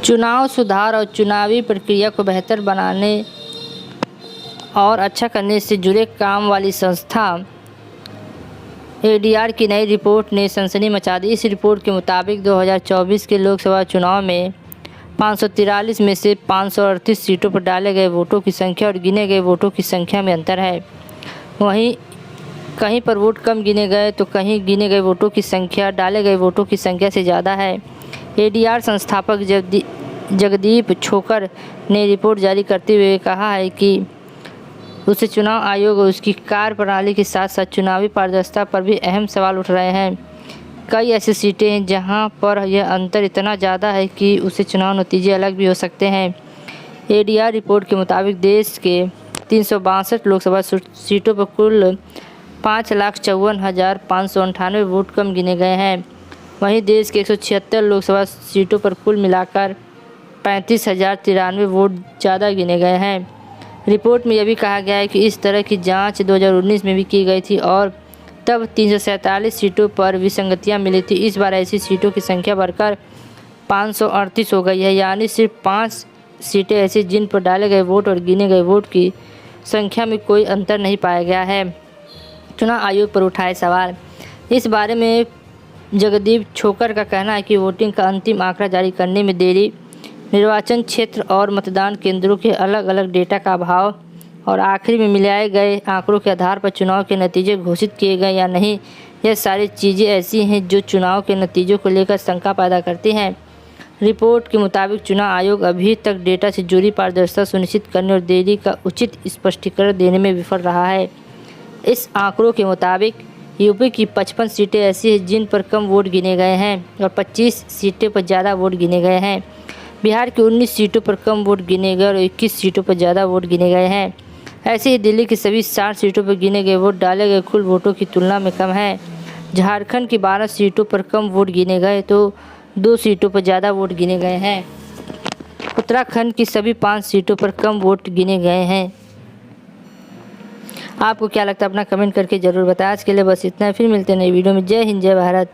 चुनाव सुधार और चुनावी प्रक्रिया को बेहतर बनाने और अच्छा करने से जुड़े काम वाली संस्था एडीआर की नई रिपोर्ट ने सनसनी मचा दी। इस रिपोर्ट के मुताबिक 2024 के लोकसभा चुनाव में 543 में से 538 सीटों पर डाले गए वोटों की संख्या और गिने गए वोटों की संख्या में अंतर है। वहीं कहीं पर वोट कम गिने गए तो कहीं गिने गए वोटों की संख्या डाले गए वोटों की संख्या से ज़्यादा है। एडीआर संस्थापक जगदीप छोकर ने रिपोर्ट जारी करते हुए कहा है कि उसे चुनाव आयोग और उसकी कार्यप्रणाली के साथ साथ चुनावी पारदर्शिता पर भी अहम सवाल उठ रहे हैं। कई ऐसी सीटें हैं जहां पर यह अंतर इतना ज़्यादा है कि उससे चुनाव नतीजे अलग भी हो सकते हैं। एडीआर रिपोर्ट के मुताबिक देश के 362 लोकसभा सीटों पर कुल 5,54,598 वोट कम गिने गए हैं। वहीं देश के 176 लोकसभा सीटों पर कुल मिलाकर 35,093 वोट ज़्यादा गिने गए हैं। रिपोर्ट में यह भी कहा गया है कि इस तरह की जांच 2019 में भी की गई थी और तब 347 सीटों पर विसंगतियां मिली थी। इस बार ऐसी सीटों की संख्या बढ़कर 538 हो गई है, यानी सिर्फ 5 सीटें ऐसी जिन पर डाले गए वोट और गिने गए वोट की संख्या में कोई अंतर नहीं पाया गया है। चुनाव आयोग पर उठाए सवाल। इस बारे में जगदीप छोकर का कहना है कि वोटिंग का अंतिम आंकड़ा जारी करने में देरी, निर्वाचन क्षेत्र और मतदान केंद्रों के अलग अलग डेटा का अभाव और आखिर में मिलाए गए आंकड़ों के आधार पर चुनाव के नतीजे घोषित किए गए या नहीं, यह सारी चीज़ें ऐसी हैं जो चुनाव के नतीजों को लेकर शंका पैदा करती हैं। रिपोर्ट के मुताबिक चुनाव आयोग अभी तक डेटा से जुड़ी पारदर्शिता सुनिश्चित करने और देरी का उचित स्पष्टीकरण देने में विफल रहा है। इस आंकड़ों के मुताबिक यूपी की 55 सीटें ऐसी हैं जिन पर कम वोट गिने गए हैं और 25 सीटों पर ज़्यादा वोट गिने गए हैं। बिहार की 19 सीटों पर कम वोट गिने गए और 21 सीटों पर ज़्यादा वोट गिने गए हैं। ऐसे ही दिल्ली की सभी 60 सीटों पर गिने गए वोट डाले गए कुल वोटों की तुलना में कम है। झारखंड की 12 सीटों पर कम वोट गिने गए तो 2 सीटों पर ज़्यादा वोट गिने गए हैं। उत्तराखंड की सभी 5 सीटों पर कम वोट गिने गए हैं। आपको क्या लगता है अपना कमेंट करके ज़रूर बताएं। आज के लिए बस इतना है, फिर मिलते हैं नई वीडियो में। जय हिंद, जय भारत।